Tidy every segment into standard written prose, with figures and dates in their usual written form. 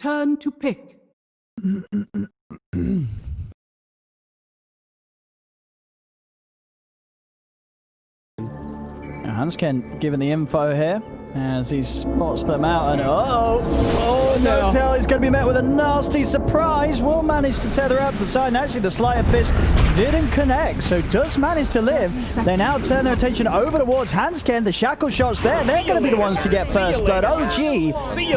Turn to pick. Hansken given the info here as he spots them out, and no tell, he's going to be met with a nasty surprise. Will manage to tether out to the side, and actually the Sleight of Fist didn't connect, so does manage to live. They now turn their attention over towards Hansken. The shackle shots there, they're going to be the ones to get first blood. OG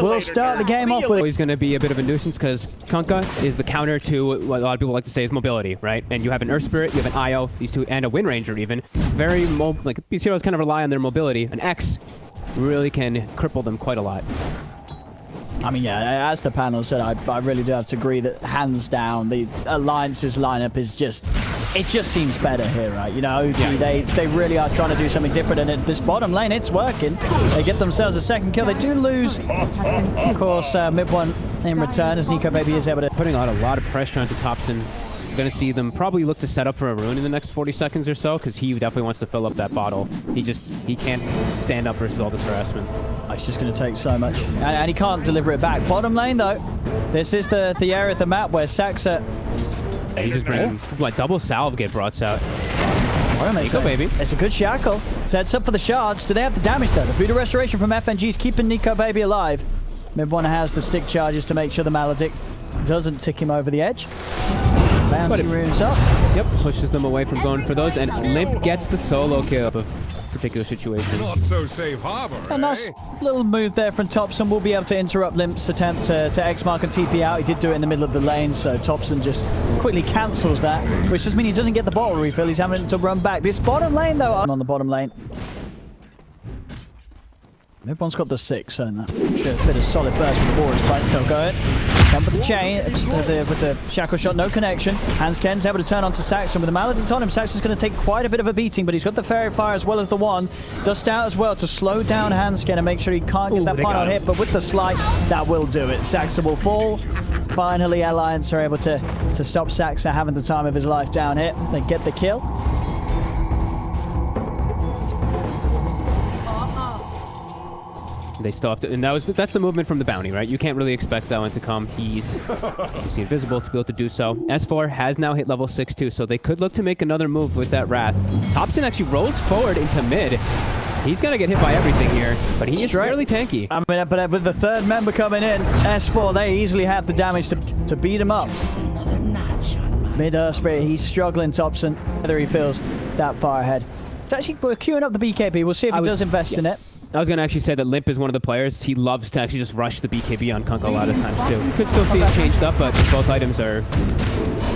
will start the game off with. He's going to be a bit of a nuisance because Kunkka is the counter to what a lot of people like to say is mobility, right? And you have an Earth Spirit, you have an IO, these two, and a Wind Ranger even. Very like these heroes kind of rely on their mobility. An X really can cripple them quite a lot. I mean, yeah, as the panel said, I really do have to agree that hands down, the Alliance's lineup is just, it just seems better here, right? You know, OG, yeah. they really are trying to do something different, and in this bottom lane, it's working. They get themselves a second kill. They do lose, of course, mid one in return, as Nico Baby is able to... Putting on a lot of pressure onto Thompson. Going to see them probably look to set up for a rune in the next 40 seconds or so, because he definitely wants to fill up that bottle. He can't stand up versus all this harassment. It's just going to take so much, and he can't deliver it back. Bottom lane though, this is the area of the map where Saxa... He's just bringing like double salve get brought out. Nico Baby. It's a good shackle. Sets up for the shards. Do they have the damage though? The Voodoo Restoration from FNG is keeping Nico Baby alive. Mid one has the stick charges to make sure the Maledict doesn't tick him over the edge. Bounty rooms up. Yep, pushes them away from going for those, and Limp gets the solo kill of a particular situation. Not so safe harbor. A nice little move there from Thompson. Will be able to interrupt Limp's attempt to X-Mark and TP out. He did do it in the middle of the lane, so Thompson just quickly cancels that, which just means he doesn't get the bottle refill. He's having to run back. This bottom lane, though, on the bottom lane. Everyone's got the 6, and that should have been a solid burst with the Boris Spike. They'll go in. Jump with the chain, with the shackle shot, no connection. Hansken's able to turn onto Saxon. With the Maledict on him, Saxon's going to take quite a bit of a beating, but he's got the Fairy Fire as well as the one. Dust out as well to slow down Hansken and make sure he can't get that final hit, but with the Slight, that will do it. Saxon will fall. Finally, Alliance are able to stop Saxon having the time of his life down here. They get the kill. They still have to, and that's the movement from the bounty, right? You can't really expect that one to come. He's invisible to be able to do so. S4 has now hit level 6 too, so they could look to make another move with that Wrath. Thompson actually rolls forward into mid. He's gonna get hit by everything here, but he is fairly tanky. I mean, but with the third member coming in, S4, they easily have the damage to beat him up. Mid Earth Spirit, he's struggling, Thompson. Whether he feels that far ahead. It's actually, we're queuing up the BKB. We'll see if he does invest in it. I was going to actually say that Limp is one of the players. He loves to actually just rush the BKB on Kunkka a lot of times, too. Could still see it changed up, but both items are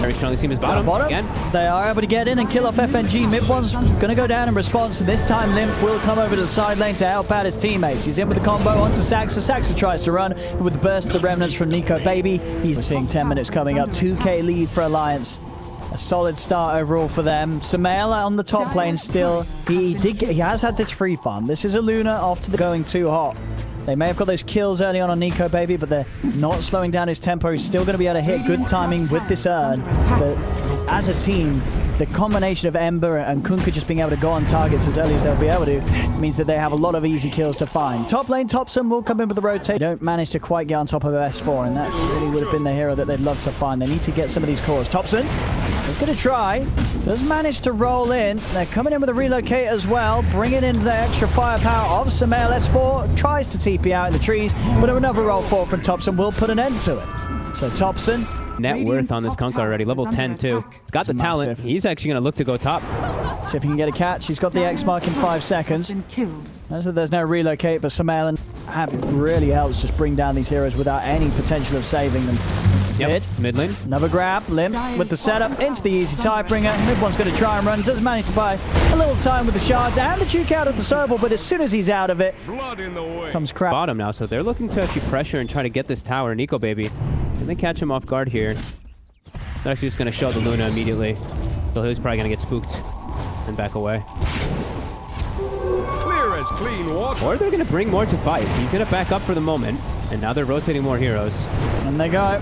very strongly seen as bottom. Again. They are able to get in and kill off FNG. Mid one's going to go down in response. This time, Limp will come over to the side lane to help out his teammates. He's in with the combo onto Saxa. Saxa tries to run with the burst of the remnants from Nico Baby. We're seeing 10 minutes coming up. 2K lead for Alliance. A solid start overall for them. Sumail on the top lane still. He has had this free farm. This is a Luna after the going too hot. They may have got those kills early on Nico Baby, but they're not slowing down his tempo. He's still going to be able to hit good timing with this urn. But as a team, the combination of Ember and Kunkka just being able to go on targets as early as they'll be able to means that they have a lot of easy kills to find. Top lane, Thompson will come in with the rotate. They don't manage to quite get on top of S4, and that really would have been the hero that they'd love to find. They need to get some of these cores. Thompson is going to try. Does manage to roll in. They're coming in with a relocate as well, bringing in the extra firepower of Sumail. S4 tries to TP out in the trees, but another roll forward from Thompson will put an end to it. So Thompson... Net worth on this Kunkka already, level 10 too. He's got the talent. He's actually going to look to go top. See if he can get a catch. He's got the X mark in 5 seconds. There's no relocate, but Sumail really helps just bring down these heroes without any potential of saving them. Mid lane. Another grab. Limp with the setup into the easy Tidebringer. Mid one's going to try and run. Does manage to buy a little time with the shards and the juke out of the Sobel, but as soon as he's out of it, comes crap. Bottom now, so they're looking to actually pressure and try to get this tower. Nico Baby. Can they catch him off guard here? They're actually just going to show the Luna immediately. So he's probably going to get spooked and back away. Clear as clean water. Or they're going to bring more to fight. He's going to back up for the moment. And now they're rotating more heroes. And they go.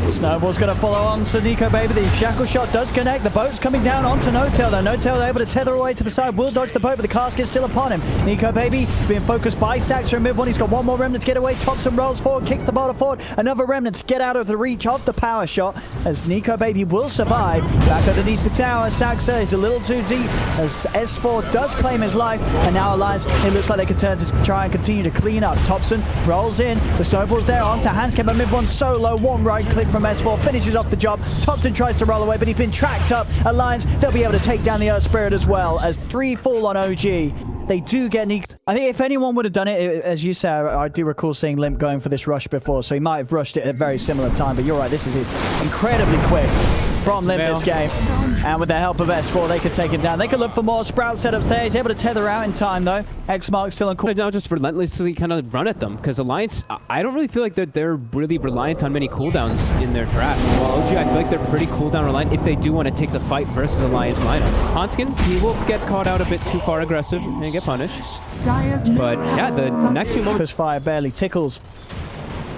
Snowball's going to follow on to Nico Baby. The shackle shot does connect. The boat's coming down onto No-Tail, though. No-Tail able to tether away to the side. Will dodge the boat, but the casket's still upon him. Nico Baby being focused by Saxa in mid-one. He's got one more remnant to get away. Thompson rolls forward, kicks the boulder forward. Another remnant to get out of the reach of the power shot, as Nico Baby will survive. Back underneath the tower, Saxa is a little too deep, as S4 does claim his life. And now Alliance, it looks like they can turn to try and continue to clean up. Thompson rolls in. The snowball's there onto Handscape, but mid-one solo. One right click from S4 finishes off the job. Thompson tries to roll away, but he's been tracked up. Alliance, they'll be able to take down the Earth Spirit as well, as 3 fall on OG. They do get Nico. I think if anyone would have done it, as you say, I do recall seeing Limp going for this rush before, so he might have rushed it at a very similar time, but you're right, this is incredibly quick from Limp this game. And with the help of S4, they could take him down. They could look for more Sprout setups there. He's able to tether out in time, though. X-Mark still in court. Now just relentlessly kind of run at them, because Alliance, I don't really feel like they're really reliant on many cooldowns in their draft. Well, OG, I feel like they're pretty cooldown reliant if they do want to take the fight versus Alliance lineup. Hanskin, he will get caught out a bit too far aggressive and get punished. But yeah, the next few moments... Fire barely tickles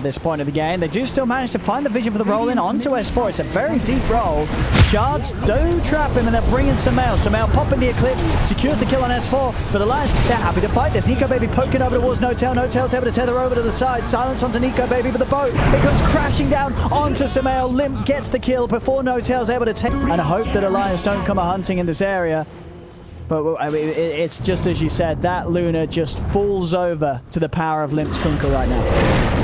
this point of the game. They do still manage to find the vision for the roll in onto S4. It's a very deep roll. Shards do trap him, and they're bringing Sumail. Sumail popping the Eclipse, secures the kill on S4. But Alliance, they're happy to fight this. Nico Baby poking over towards No-Tail. No-Tail's able to tether over to the side. Silence onto Nico Baby, but the boat, it comes crashing down onto Sumail. Limp gets the kill before No-Tail's able to take, and hope that Alliance don't come a-hunting in this area. But I mean, it's just as you said, that Luna just falls over to the power of Limp's Kunkka right now.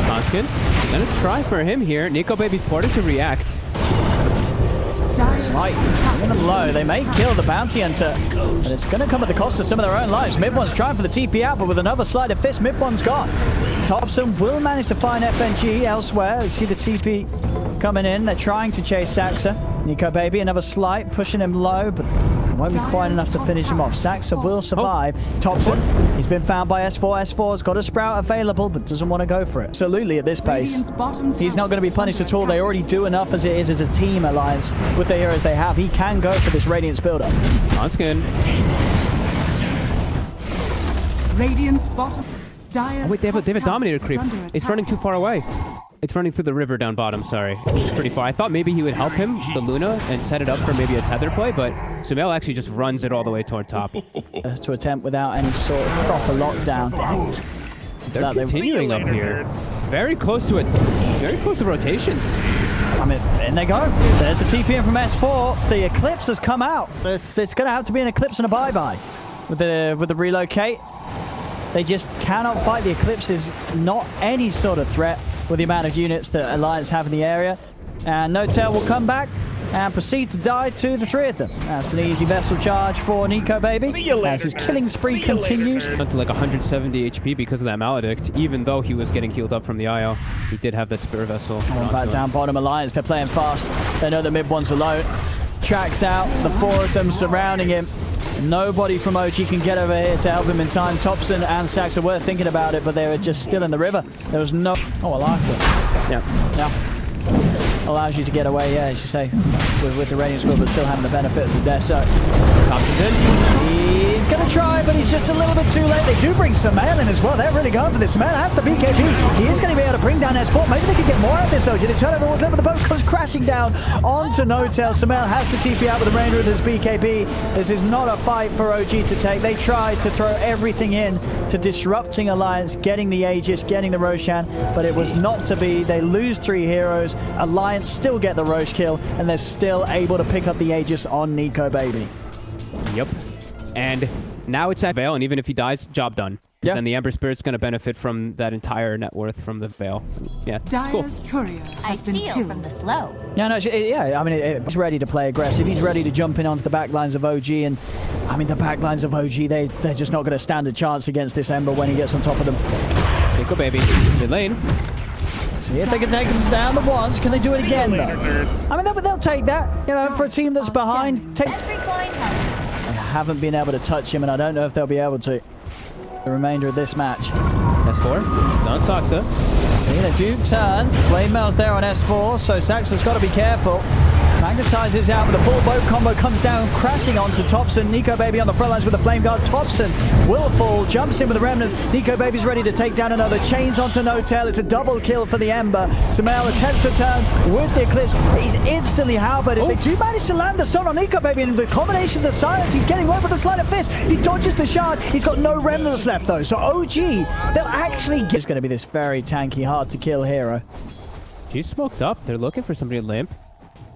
Hanskin, gonna try for him here. Nico Baby's ported to react. Slight, bringing them low. They may kill the bounty hunter, but it's going to come at the cost of some of their own lives. Mid-one's trying for the TP out, but with another sleight of fist, Mid-one's gone. Thompson will manage to find FNG elsewhere. You see the TP coming in. They're trying to chase Saxa. Nico Baby, another slight, pushing him low, but won't be quite enough to finish him off. Saxa will survive. Thompson, he's been found by S4. S4's got a Sprout available, but doesn't want to go for it. Absolutely, at this pace, he's not going to be punished at all. They already do enough as it is as a team, Alliance, with the heroes they have. He can go for this Radiance build-up. Hanskin. Radiance bottom. Oh, wait, they have a Dominator creep. It's running too far away. It's running through the river down bottom, sorry. It's pretty far. I thought maybe he would help him, the Luna, and set it up for maybe a tether play, but Sumail actually just runs it all the way toward top. To attempt without any sort of proper lockdown. They're continuing up here. Very close to rotations. I mean, in they go. There's the TP in from S4. The Eclipse has come out. It's going to have to be an Eclipse and a bye-bye with the relocate. They just cannot fight. The Eclipse is not any sort of threat with the amount of units that Alliance have in the area. And No-Tail will come back and proceed to die to the 3 of them. That's an easy vessel charge for Nico Baby. As his killing spree continues. Went to like 170 HP because of that Maledict, even though he was getting healed up from the IO. He did have that Spirit Vessel. One back down bottom. Alliance, they're playing fast. They know the mid-one's alone. Tracks out, the 4 of them surrounding him. Nobody from OG can get over here to help him in time. Thompson and Saxa were thinking about it, but they were just still in the river. There was no... Oh, I like it. Yeah. Yeah. Allows you to get away, yeah, as you say, with the Radiance build, but still having the benefit of the death. So, Thompson's in. he's going to try, but he's just a little bit too late. They do bring Sumail in as well. They're really going for this. Sumail has the BKB. He is going to be able to bring down S4. Maybe they could get more out of this OG. They turn over towards left, but the boat comes crashing down onto No-Tail. Sumail has to TP out with the remainder of his BKB. This is not a fight for OG to take. They tried to throw everything in to disrupting Alliance, getting the Aegis, getting the Roshan, but it was not to be. They lose 3 heroes. Alliance still get the Roche kill, and they're still able to pick up the Aegis on Nico Baby. Yep. And now it's at Veil, and even if he dies, job done. Yeah. Then the Ember Spirit's going to benefit from that entire net worth from the Veil. Yeah, cool. Courier has been killed from the slow. No, yeah, I mean, he's ready to play aggressive. He's ready to jump in onto the backlines of OG, and I mean, the backlines of OG, they're just not going to stand a chance against this Ember when he gets on top of them. Nico Baby, mid lane. See if they can take them down the once. Can they do it again, though? I mean, they'll take that, you know, for a team that's behind. Every coin helps. They haven't been able to touch him, and I don't know if they'll be able to the remainder of this match. S4, not Saxa. See, they do turn. Flame Mail's there on S4, so Saxa's got to be careful. Magnetizes out, but the full boat combo comes down, crashing onto Thompson. Nico Baby on the front lines with the flame guard. Thompson will fall, jumps in with the remnants. Nico Baby's ready to take down another. Chains onto No Tail. It's a double kill for the Ember. Sumail attempts to turn with the Eclipse. He's instantly halbered. They do manage to land the stun on Nico Baby, and the combination of the silence, he's getting away with the sleight of fist. He dodges the shard. He's got no remnants left though. So OG, they'll actually get... It's going to be this very tanky, hard to kill hero. She's smoked up. They're looking for somebody to limp.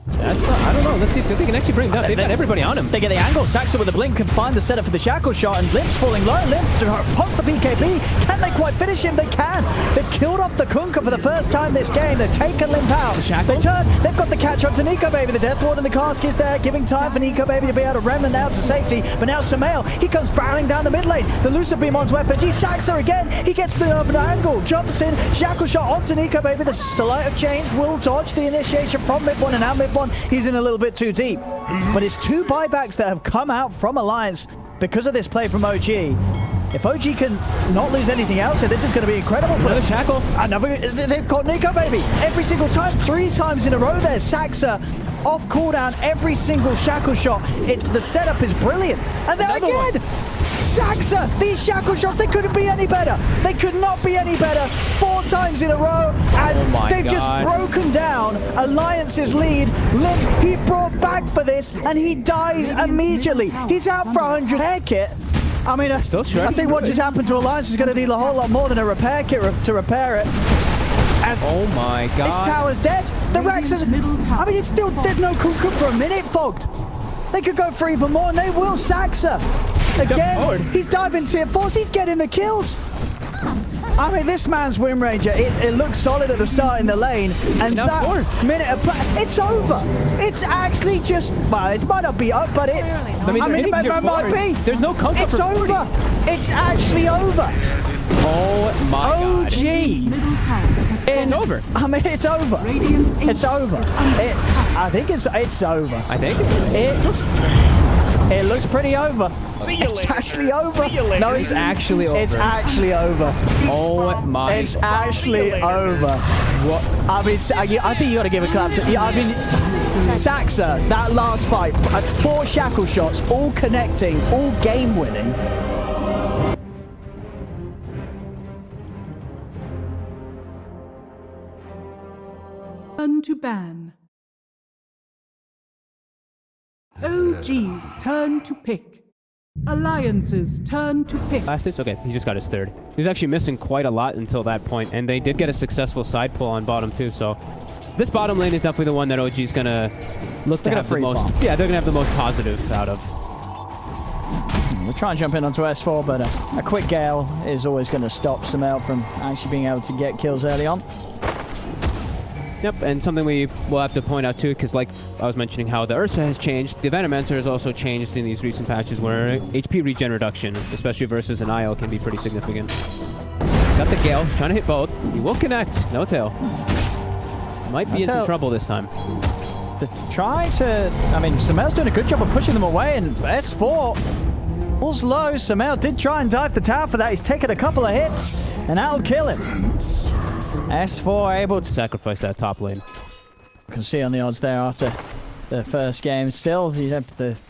That's not, I don't know. Let's see if they can actually bring it up. They've got everybody on him. They get the angle. Saxa with the blink can find the setup for the shackle shot, and Limp's falling low. Limp pump the BKB. Can they quite finish him? They can. They've killed off the Kunkka for the first time this game. They've taken Limp out. They turn. They've got the catch on to Nico Baby. The Death Ward in the cask is there, giving time for Nico Baby to be able to remnant out to safety. But now Sumail, he comes barreling down the mid lane. The Lucid Beam onto FNG. Saxa again. He gets the urban angle. Jumps in. Shackle shot onto Nico Baby. The Sleight of Change will dodge the initiation from mid one, and now mid one, he's in a little bit too deep. But it's two buybacks that have come out from Alliance because of this play from OG. If OG can not lose anything else, so this is going to be incredible for another shackle. They've got Nico Baby every single time, 3 times in a row there. Saxa off cooldown every single shackle shot. The setup is brilliant. And then again, Saxa, these shackle shots, they couldn't be any better. They could not be any better. 4 times in a row, and they've just broken down Alliance's lead. Limp, he brought back for this, and he dies immediately. He's out for 100 hair kit. I mean, I think what just happened to Alliance is going to need a whole lot more than a repair kit to repair it. And oh my god. This tower's dead. The Rex is... I mean, it's still... There's no Kunkka for a minute, Fogged. They could go for even more, and they will. Saxa. Again, he's diving tier 4s. He's getting the kills. I mean, this man's Wind Ranger, it looks solid at the start in the lane, and that minute of play, it's over. It's actually just, well, it might not be up, but it might be. There's no Kunkka. It's over. It's actually over. Oh my god. OG. It's over. I mean, it's over. It's over. I think it's over. I think it looks pretty over. It's actually over. No, it's actually over. It's actually over. Oh my! It's actually over. What? I mean, I think you got to give a clap to. I mean, Saxa, that last fight, 4 shackle shots, all connecting, all game winning. Turn to ban. OG's turn to pick. Alliance's turn to pick. Last hits? Okay, he just got his 3rd. He was actually missing quite a lot until that point, and they did get a successful side pull on bottom too, so this bottom lane is definitely the one that OG's gonna look to have the most... Yeah, they're gonna have the most positive out of. We'll try and jump in onto S4, but a quick gale is always going to stop Sumail from actually being able to get kills early on. Yep, and something we will have to point out too, because like I was mentioning how the Ursa has changed, the Venomancer has also changed in these recent patches where HP regen reduction, especially versus an IO, can be pretty significant. Got the Gale, trying to hit both. He will connect. No Tail. Might be into trouble this time. I mean, Sumail's doing a good job of pushing them away, and S4 pulls low. Sumail did try and dive the tower for that. He's taken a couple of hits, and that'll kill him. S4 able to sacrifice that top lane. You can see on the odds there after the first game. Still, you know,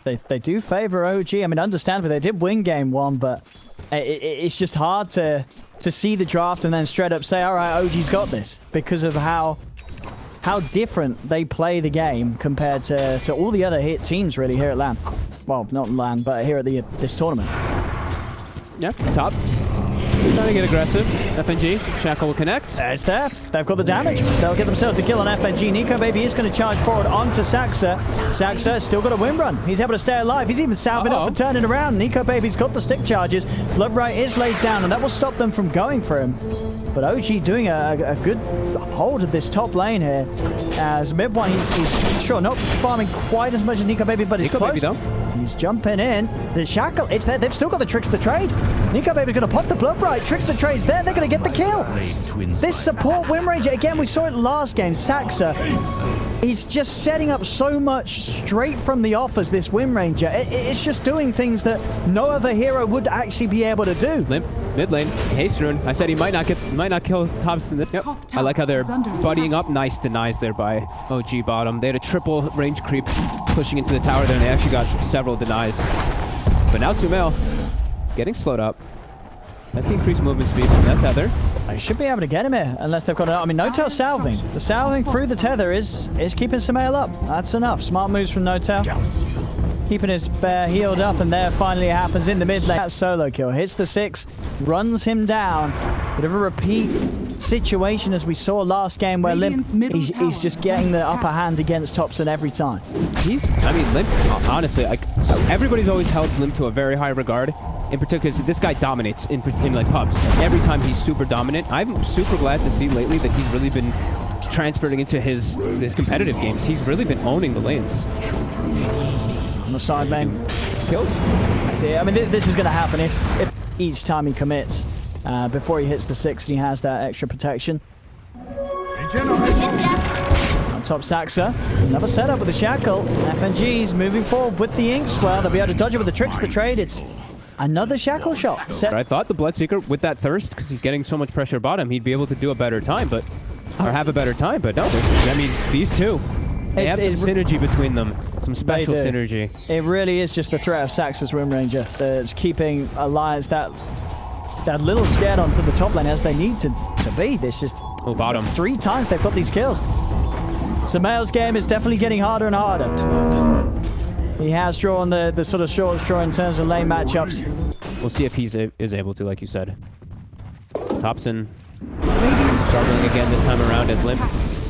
they do favor OG. I mean, understandably, they did win game 1, but it's just hard to see the draft and then straight up say, all right, OG's got this, because of how different they play the game compared to all the other hit teams really here at LAN. Well, not LAN, but here at this tournament. Yep, top. Trying to get aggressive. FNG, Shackle will connect. It's there. They've got the damage. They'll get themselves the kill on FNG. Nico Baby is going to charge forward onto Saxa. Saxa still got a win run. He's able to stay alive. He's even salving up and turning around. Nico Baby's got the stick charges. Bloodbright is laid down, and that will stop them from going for him. But OG doing a good hold of this top lane here. As mid one, he's sure not farming quite as much as Nico Baby, but he's close. He's jumping in. The Shackle, it's there. They've still got the Tricks the Trade. Nico Baby's going to pop the Bloodbright. Tricks the Trade's there. They're going to get the kill. This support Wind Ranger, again, we saw it last game. Saxa, he's just setting up so much straight from the off as this Wind Ranger. It's just doing things that no other hero would actually be able to do. Limp. Mid lane, haste rune. I said he might not kill Thompson this. Yep. I like how they're buddying up. Nice denies there by OG bottom. They had a triple range creep pushing into the tower there, and they actually got several denies. But now Sumail getting slowed up. That's the increased movement speed from that tether. They should be able to get him here, unless they've got I mean, Notel salving. The salving through the tether is keeping Sumail up. That's enough. Smart moves from Notel. Keeping his bear healed up, and there finally happens in the mid lane. That solo kill hits the 6, runs him down. Bit of a repeat situation as we saw last game where Limp, he's just getting the upper hand against Thompson every time. Limp, honestly, everybody's always held Limp to a very high regard. In particular, this guy dominates in like pubs. Every time he's super dominant. I'm super glad to see lately that he's really been transferring into his competitive games. He's really been owning the lanes. On the side lane. Kills. See, I mean, this is going to happen if each time he commits before he hits the 6, he has that extra protection. On top, Saxa. Another setup with the Shackle. FNG's moving forward with the Inks. Well, they'll be able to dodge it with the Tricks of the Trade. It's another Shackle shot. I thought the Bloodseeker, with that thirst, because he's getting so much pressure bottom, he'd be able to do a better time, but have a better time. But no, I mean, these two, they have some synergy between them. Some special synergy. It really is just the threat of Saxa's Wind Ranger that's keeping Alliance that little scared onto the top lane as they need to be. This just bottom 3 times they've got these kills. Sumail's game is definitely getting harder and harder. He has drawn the sort of short straw in terms of lane matchups. We'll see if he is able to, like you said. Thompson struggling again this time around as Limp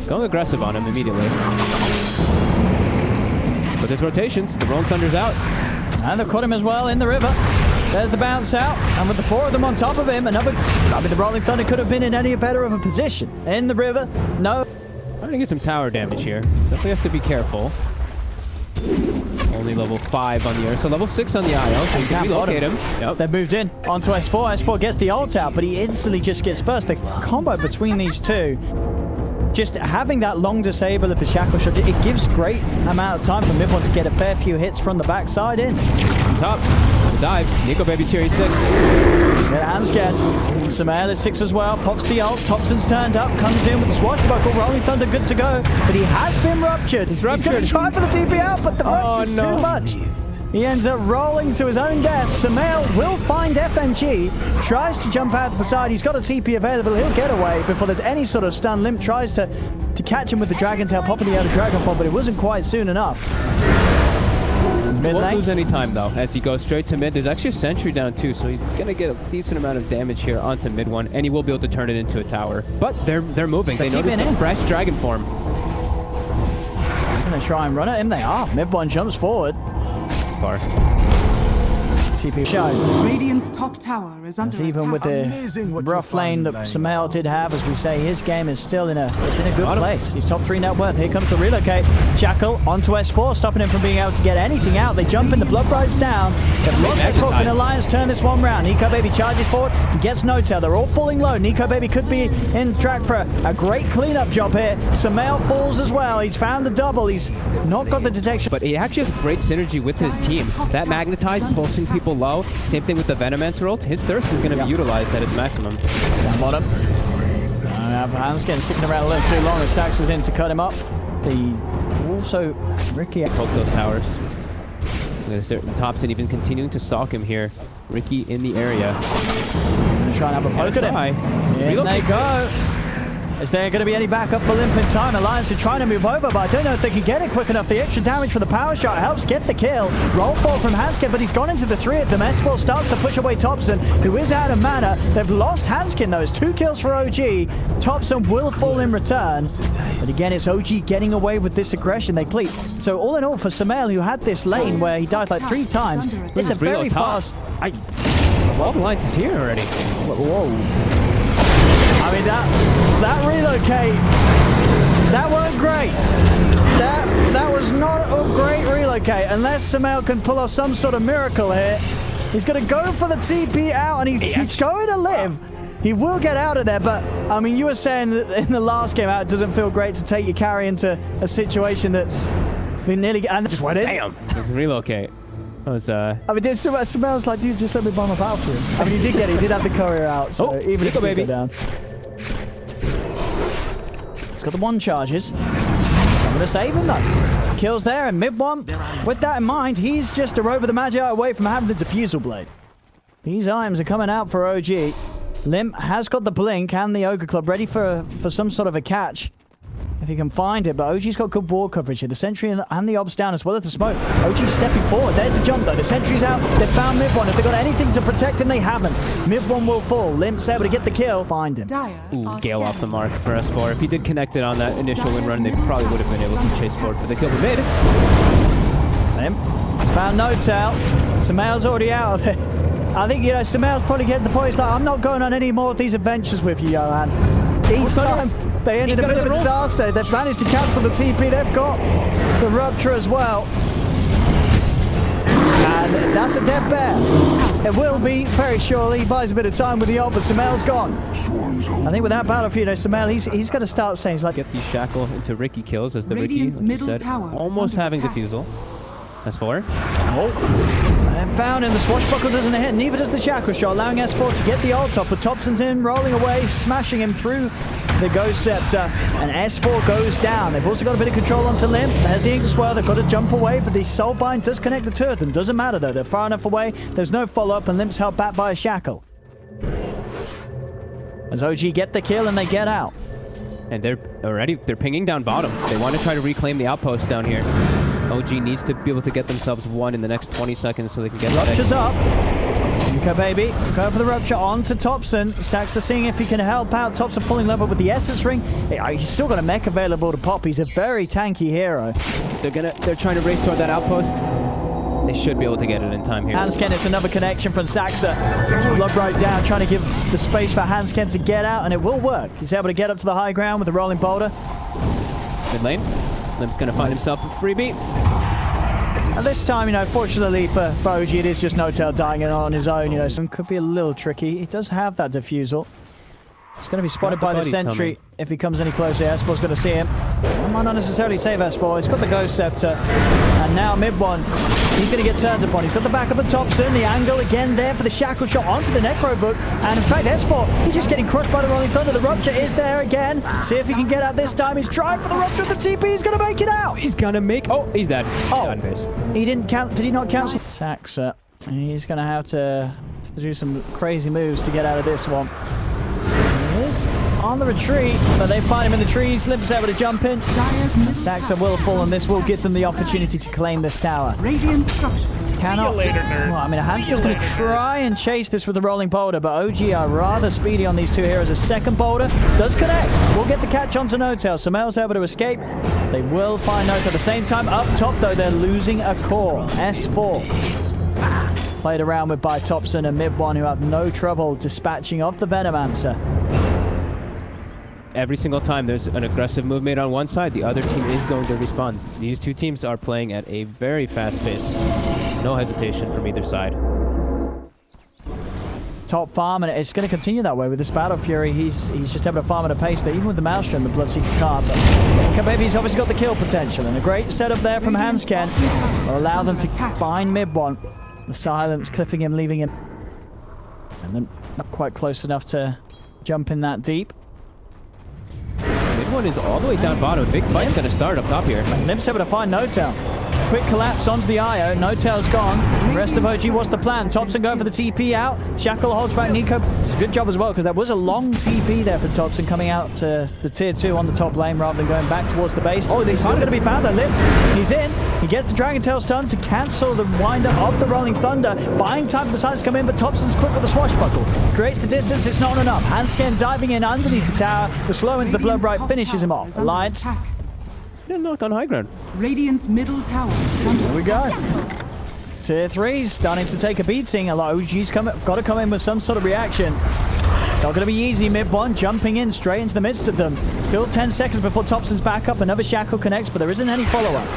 going aggressive on him immediately. But there's rotations. The Rolling Thunder's out. And they've caught him as well in the river. There's the bounce out. And with the 4 of them on top of him, the Rolling Thunder could have been in any better of a position. In the river, no. Trying to get some tower damage here. Definitely has to be careful. Only level 5 on the air, so level 6 on the IO, so you can relocate him. Yep. They've moved in onto S4. S4 gets the ult out, but he instantly just gets burst. The combo between these two, just having that long disable of the Shackle shot, it gives great amount of time for Mid1 to get a fair few hits from the backside in. On top, the dive. Nico Baby's here, he's 6. Get a hand scan. Sumail is 6 as well. Pops the ult. Thompson's turned up. Comes in with the swashbuckle. Rolling Thunder good to go. But he has been ruptured. He's going to try for the TP out, but the rupture's too much. He ends up rolling to his own death. Sumail will find FNG. Tries to jump out to the side. He's got a TP available. He'll get away before there's any sort of stun. Limp tries to catch him with the Dragon Tail, popping the other Dragon Ball, but it wasn't quite soon enough. He won't lose any time though, as he goes straight to mid. There's actually a sentry down too, so he's gonna get a decent amount of damage here onto mid one, and he will be able to turn it into a tower. But they're moving. They notice a fresh dragon form. Gonna try and run at him. They are. Mid one jumps forward. Far. TP show. Radiant's top tower is under attack. Even with the rough lane that Sumail did have, as we say, his game is still in a good place. He's top 3 net worth. Here comes the relocate. Shackle onto S4, stopping him from being able to get anything out. They jump in, the blood bride's down. They've lost their hook, and Alliance turn this one round. Nico Baby charges forward, gets no tail. They're all falling low. Nico Baby could be in track for a great cleanup job here. Sumail falls as well. He's found the double. He's not got the detection. But he actually has great synergy with his team. That magnetized, pulsing people low. Same thing with the Venomancer ult. His thirst is going to be utilized at its maximum. Down bottom. Hands getting sticking around a little too long as Sax is in to cut him up. Also Ricky poke those towers. Thompson even continuing to stalk him here. Ricky in the area. Gonna try and have a poke at him. In they go. Is there going to be any backup for Limp in time? Alliance are trying to move over, but I don't know if they can get it quick enough. The extra damage from the power shot helps get the kill. Roll fall from Hanskin, but he's gone into the 3 of them. S4 starts to push away Thompson, who is out of mana. They've lost Hanskin, though. It's 2 kills for OG. Thompson will fall in return. But again, it's OG getting away with this aggression. They cleat. So all in all, for Sumail, who had this lane where he died like 3 times, it's a very fast... All the lines is here already. Whoa. I mean, that relocate, that weren't great. That was not a great relocate. Unless Sumail can pull off some sort of miracle here. He's going to go for the TP out, and he's going to live. He will get out of there, but, I mean, you were saying that in the last game out, it doesn't feel great to take your carry into a situation that's been nearly... And just went in. Damn. Let's relocate. was, I mean, it smells like, dude, just let me bomb a battlefield. I mean, he did have the courier out, so even if he did go down. He's got the 1 charges. I'm going to save him, though. Kills there, and mid one. With that in mind, he's just a Rover the Magi away from having the Diffusal Blade. These items are coming out for OG. Limp has got the Blink and the Ogre Club ready for some sort of a catch. If he can find it, but OG's got good wall coverage here. The Sentry and the Ops down as well as the smoke. OG's stepping forward. There's the jump though. The Sentry's out. They've found mid one. If they've got anything to protect him, they haven't. Mid one will fall. Limp's able to get the kill. Find him. Ooh, Gale off the mark for S4. If he did connect it on that initial win run, they probably would have been able to chase forward for the kill. But mid. Limp found no tail. Samael's already out of it. I think, Samael's probably getting the point. He's like, I'm not going on any more of these adventures with you, Johan. Each time they ended a bit of a disaster. They've managed to cancel the TP. They've got the Rupture as well. And that's a dead bear. It will be very surely. He buys a bit of time with the ult, but Samael's gone. I think with that battlefield, Samael, he's going to start saying, he's like, get the shackle into Ricky kills as the Ricky, like you said, almost having Diffusal. That's 4. And found him. The swashbuckle doesn't hit, neither does the shackle shot, allowing S4 to get the ult off. But Thompson's in, rolling away, smashing him through the Ghost Scepter. And S4 goes down. They've also got a bit of control onto Limp. There's the Ink Swell. They've got to jump away, but the Soulbind does connect the two of them. Doesn't matter though. They're far enough away. There's no follow-up, and Limp's held back by a shackle. As OG get the kill and they get out. And they're pinging down bottom. They want to try to reclaim the outpost down here. OG needs to be able to get themselves 1 in the next 20 seconds so they can get Rupture's up. Yuka baby, go for the Rupture onto Thompson. Saxa seeing if he can help out. Thompson pulling level with the Essence Ring. He's still got a mech available to pop. He's a very tanky hero. They're trying to race toward that outpost. They should be able to get it in time here. Hansken, it's another connection from Saxa. Blood right down, trying to give the space for Hansken to get out, and it will work. He's able to get up to the high ground with the rolling boulder. Mid lane. Limp's going to find himself a freebie. And this time, fortunately for OG, it is just No-Tail dying on his own. So it could be a little tricky. He does have that Diffusal. It's going to be spotted by the Sentry if he comes any closer. S4's going to see him. I might not necessarily save S4. He's got the Ghost Scepter. And now mid one, he's going to get turned upon. He's got the backup of Thompson. The angle again there for the shackle shot onto the Necro Book. And in fact, S4, he's just getting crushed by the Rolling Thunder. The Rupture is there again. See if he can get out this time. He's trying for the Rupture. The TP. He's going to make it out. He's going to make... Oh, he's dead. Oh, he didn't count. Did he not cancel? Saxa. He's going to have to do some crazy moves to get out of this one. He is on the retreat, but they find him in the trees. Limp's able to jump in. Saxa will fall, and this will give them the opportunity to claim this tower. Radiant structures. Cannot. Well, I mean, Hansken's going to try and chase this with the rolling boulder, but OG are rather speedy on these two heroes. A second boulder does connect. We'll get the catch onto No-Tail. Samael's able to escape. They will find No-Tail at the same time. Up top, though, they're losing a core. S4. Played around with by Thompson and mid one, who have no trouble dispatching off the Venomancer. Every single time there's an aggressive move made on one side, the other team is going to respond. These two teams are playing at a very fast pace. No hesitation from either side. Top farm, and it's going to continue that way with this Battle Fury. He's just able to farm at a pace that even with the Maelstrom, the Bloodseeker can't. But Baby's obviously got the kill potential, and a great setup there from Hansken will allow them to find mid one. The silence clipping him, leaving him, and then not quite close enough to jump in that deep. Mid one is all the way down bottom. Big fight's going to start up top here. Limp's able to find No-Tail. Quick collapse onto the IO. No-Tail's gone. The rest of OG, what's the plan? Thompson going for the TP out. Shackle holds back Nico. It's a good job as well, because there was a long TP there for Thompson coming out to the tier 2 on the top lane rather than going back towards the base. Oh, he's still going to be found there. Limp. He's in. He gets the Dragon Tail stun to cancel the winder of the Rolling Thunder. Buying time for the sides to come in, but Thompson's quick with the swashbuckle. Creates the distance. It's not enough. Hansken diving in underneath the tower. The slow into the Blood Bright finishes him off. Alliance. Didn't knock on high ground. Radiant's middle tower. There we go. Tier 3's starting to take a beating. A lot of OG's got to come in with some sort of reaction. Not going to be easy. Mid one jumping in straight into the midst of them. Still 10 seconds before Thompson's back up. Another shackle connects, but there isn't any follow-up.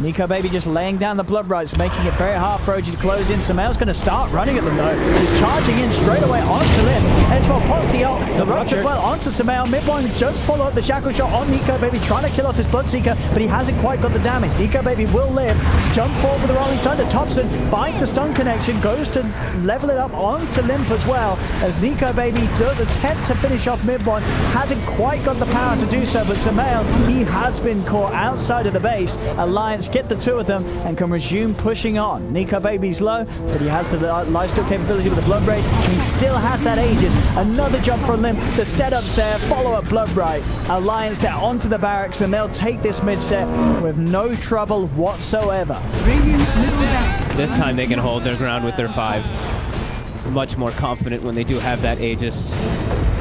Nico Baby just laying down the blood rights, making it very hard for OG to close in. Sumail's going to start running at them though. He's charging in straight away onto Lim. S4 pops the ult, the rupture as well onto Sumail. Mid one just follow up the shackle shot on Nico Baby, trying to kill off his Bloodseeker, but he hasn't quite got the damage. Nico Baby will live. Jump forward with the Rolling Thunder. Thompson finds the stun connection, goes to level it up onto Limp as well, as Nico Baby does attempt to finish off mid one. Hasn't quite got the power to do so, but Sumail, he has been caught outside of the base. Alliance get the two of them and can resume pushing on. Nico Baby's low, but he has the lifesteal capability with the Blood Rage. He still has that Aegis. Another jump from Limp. The setup's there. Follow up Blood Right. Alliance there onto the barracks, and they'll take this mid set with no trouble whatsoever. Radiant's middle tower. This time they can hold their ground with their 5. Much more confident when they do have that Aegis.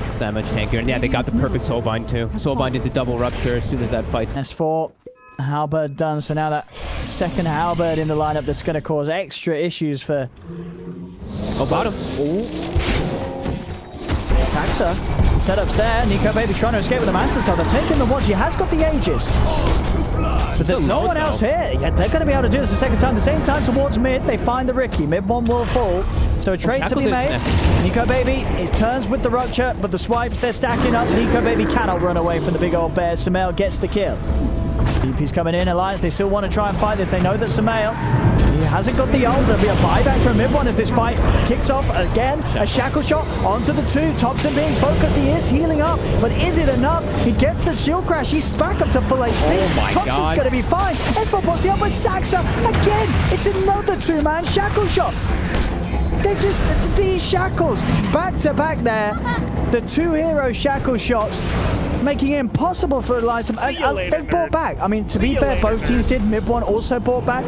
It's that much tankier. And yeah, they got the perfect Soulbind too. Soulbind into double rupture as soon as that fight's... S4 Halberd done, so now that second Halberd in the lineup, that's going to cause extra issues for... Oh, bottom. Saxa. Setup's there. Nico Baby trying to escape with the Mantis Star. They're taking the watch. He has got the Aegis. But there's no one else here. Yeah, they're going to be able to do this a second time. The same time towards mid, they find the Ricky. Mid one will fall. So a trade to be made. Nico Baby, it turns with the rupture, but the swipes, they're stacking up. Nico Baby cannot run away from the big old bear. Sumail gets the kill. DP's coming in. Alliance, they still want to try and fight this. They know that Sumail, he hasn't got the ult. There'll be a buyback from mid one as this fight kicks off again. A shackle shot onto the two. Thompson being focused. He is healing up, but is it enough? He gets the shield crash. He's back up to full HP. Oh my Thompson's God. going to be fine. S4 pops the ult with Saxa. Again, it's another two-man shackle shot. They're just, these shackles, back to back there. The two hero shackle shots, making it impossible for Alliance to... they brought back. I mean, to be fair, both teams did. Mid one also brought back.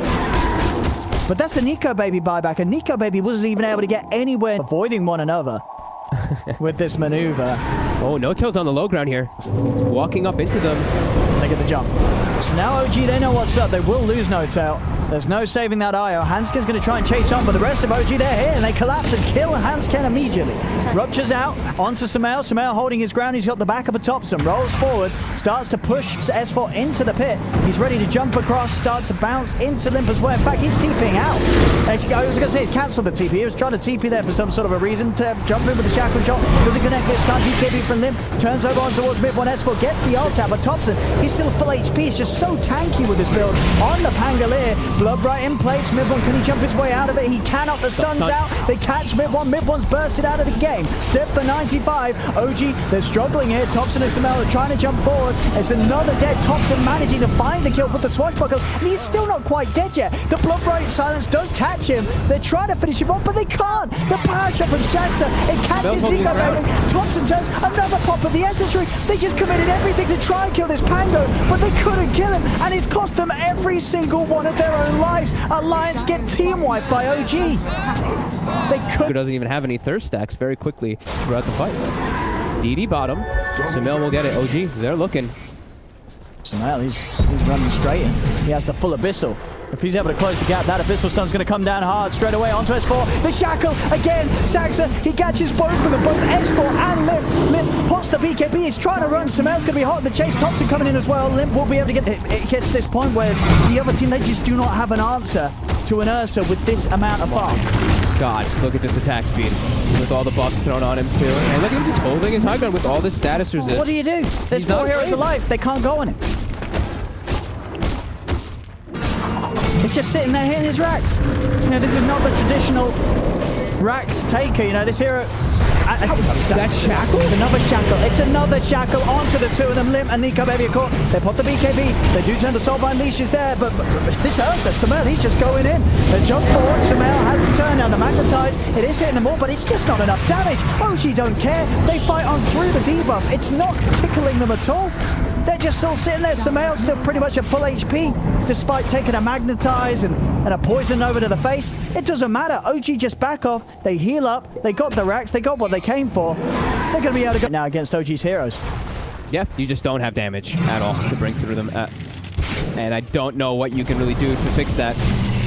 But that's a Nico Baby buyback, and Nico Baby wasn't even able to get anywhere avoiding one another with this maneuver. Oh, no kills on the low ground here. Walking up into them. They get the jump. So now OG, they know what's up. They will lose no tail. There's no saving that IO. Hansken's going to try and chase on, but the rest of OG, they're here, and they collapse and kill Hansken immediately. Ruptures out onto Sumail. Sumail holding his ground. He's got the back of a Thompson. Rolls forward, starts to push S4 into the pit. He's ready to jump across, starts to bounce into Limp as well. In fact, he's TPing out. I was going to say he's cancelled the TP. He was trying to TP there for some sort of a reason to jump in with the shackle shot. Doesn't connect, gets stunned. TP from Limp. Turns over on towards mid one. S4 gets the ult out, but Thompson, he's still full HP. He's just so tanky with this build. On the Pangolier, Blood right in place. Mid one, can he jump his way out of it? He cannot. The stun's out. They catch mid one. Mid one's bursted out of the game. Dead for 95. OG, they're struggling here. Thompson and Sumail are trying to jump forward. It's another dead. Thompson managing to find the kill with the swashbuckle. And he's still not quite dead yet. The Blood right silence does catch him. They're trying to finish him off, but they can't. The power shot from Shaxa, it catches Nico Baby. Thompson turns another pop of the Essence Ring. They just committed everything to try and kill this Pango, but they couldn't kill him, and it's cost them every single one of their own lives. Alliance get team wiped by OG. They could. Who doesn't even have any thirst stacks very quickly throughout the fight. DD bottom. Sumail will get it. OG, they're looking. Sumail, he's running straight in. He has the full Abyssal. If he's able to close the gap, that Abyssal stun's going to come down hard straight away onto S4. The shackle again. Saxa, he catches both of them, both S4 and Limp. Limp pops the BKB. He's trying to run. Sumail's going to be hot in the chase. Thompson coming in as well. Limp will be able to get it. Gets to this point where the other team, they just do not have an answer to an Ursa with this amount of farm. God, look at this attack speed with all the buffs thrown on him too. And look at him just holding his high ground with all this status resist. What do you do? There's 4 heroes alive. They can't go on him. It's just sitting there hitting his racks. You know, this is not the traditional racks taker. You know, this hero... that shackle? It's another shackle. It's another shackle onto the two of them. Limp and Nico Baby are caught. They pop the BKB. They do turn the Soulbind leashes there, but this Ursa, Sumail, he's just going in. They jump forward. Sumail has to turn down the Magnetize. It is hitting them all, but it's just not enough damage. OG don't care. They fight on through the debuff. It's not tickling them at all. They're just all sitting there. Sumail's still pretty much at full HP, despite taking a Magnetize and a poison over to the face. It doesn't matter. OG just back off. They heal up. They got the racks. They got what they came for. They're going to be able to go now against OG's heroes. Yeah, you just don't have damage at all to bring through them. And I don't know what you can really do to fix that.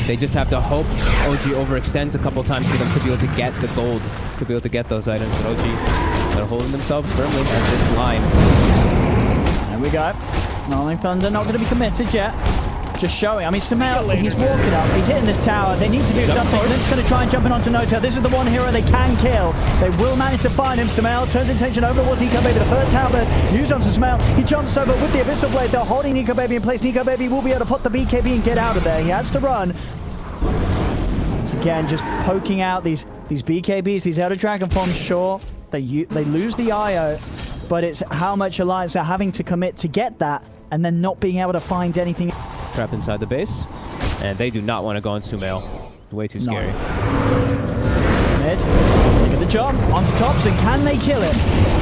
They just have to hope OG overextends a couple times for them to be able to get the gold, to be able to get those items. But OG, they're holding themselves firmly at this line. There we go. Rolling Thunder not going to be committed yet. just showing. I mean, Sumail, he's walking up. He's hitting this tower. They need to do something. Limp's going to try and jump in onto Nota. This is the one hero they can kill. They will manage to find him. Sumail turns attention over towards Nico Baby. The first tower bird used onto Sumail. He jumps over with the Abyssal Blade. They're holding Nico Baby in place. Nico Baby will be able to put the BKB and get out of there. He has to run. Once again, just poking out these BKBs, these Elder Dragon forms. Sure, they lose the IO, but it's how much Alliance are having to commit to get that, and then not being able to find anything. Trapped inside the base, and they do not want to go on Sumail. Way too scary. Mid, they get the jump onto Thompson. Can they kill him?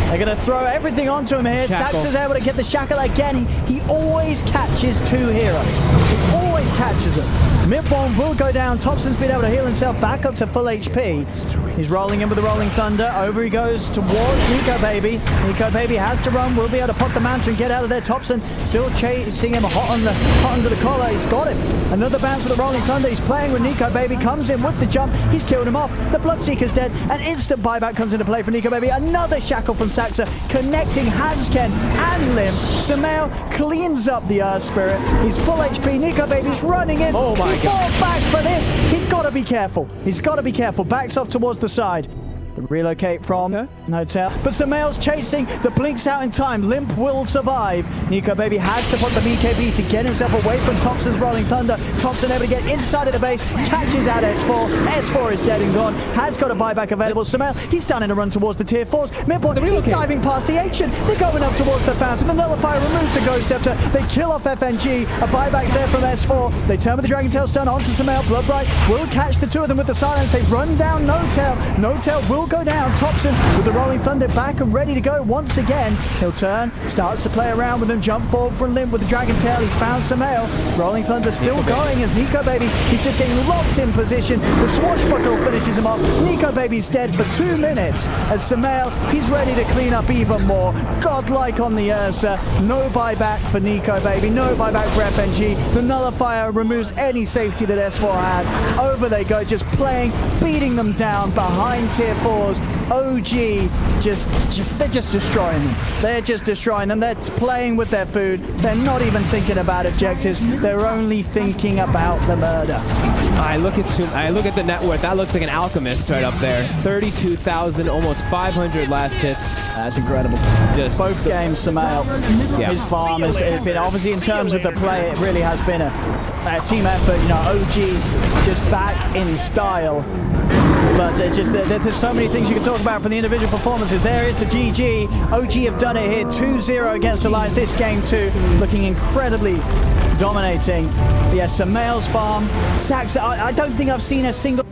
They're going to throw everything onto him here. Sax is able to get the shackle again. He always catches two heroes. He always catches them. Mid-bomb will go down. Thompson's been able to heal himself back up to full HP. He's rolling in with the Rolling Thunder. Over he goes towards Nico Baby. Nico Baby has to run. Will be able to pop the Manta and get out of there. Thompson still chasing him hot under the collar. He's got him. Another bounce with the Rolling Thunder. He's playing with Nico Baby. Comes in with the jump. He's killed him off. The Bloodseeker's dead. An instant buyback comes into play for Nico Baby. Another shackle from Saxa connecting Hansken and Limb. Sumail cleans up the Earth Spirit. He's full HP. Nico Baby's running in. Oh my God. Back for this. He's got to be careful. He's got to be careful. Backs off towards the side. The relocate from Hotel. But Sumail's chasing. The blinks out in time. Limp will survive. Nico Baby has to put the BKB to get himself away from Thompson's Rolling Thunder. Thompson able to get inside of the base. Catches out S4. S4 is dead and gone. Has got a buyback available. Sumail, he's starting to run towards the tier 4s. Midpoint, he's diving past the ancient. They're going up towards the fountain. The Nullifier removes the Ghost Scepter. They kill off FNG. A buyback's there from S4. They turn with the Dragon Tail stun onto Sumail. Bloodbright will catch the two of them with the silence. They run down No-Tail. No-Tail will go down. Thompson with the Rolling Thunder back and ready to go once again. He'll turn, starts to play around with him, jump forward from Limb with the Dragon Tail. He's found Sumail. Rolling Thunder still going as Nico Baby. He's just getting locked in position. The Swashbuckle finishes him off. Nico Baby's dead for 2 minutes as Sumail, he's ready to clean up even more. Godlike on the Ursa. No buyback for Nico Baby. No buyback for FNG. The Nullifier removes any safety that S4 had. Over they go, just playing, beating them down behind tier 4s. OG they're just destroying them. They're just destroying them. They're playing with their food. They're not even thinking about objectives. They're only thinking about the murder. I look at the net worth. That looks like an alchemist right up there. 32,000, almost 500 last hits. That's incredible. Just both games, Sumail, his farm has been, obviously in terms of the play, it really has been a team effort. You know, OG just back in style. But there's so many things you can talk about from the individual performances. There is the GG. OG have done it here, 2-0 against Alliance. This game too, looking incredibly dominating. Yes, Sumail's farm. Sax, I don't think I've seen a single...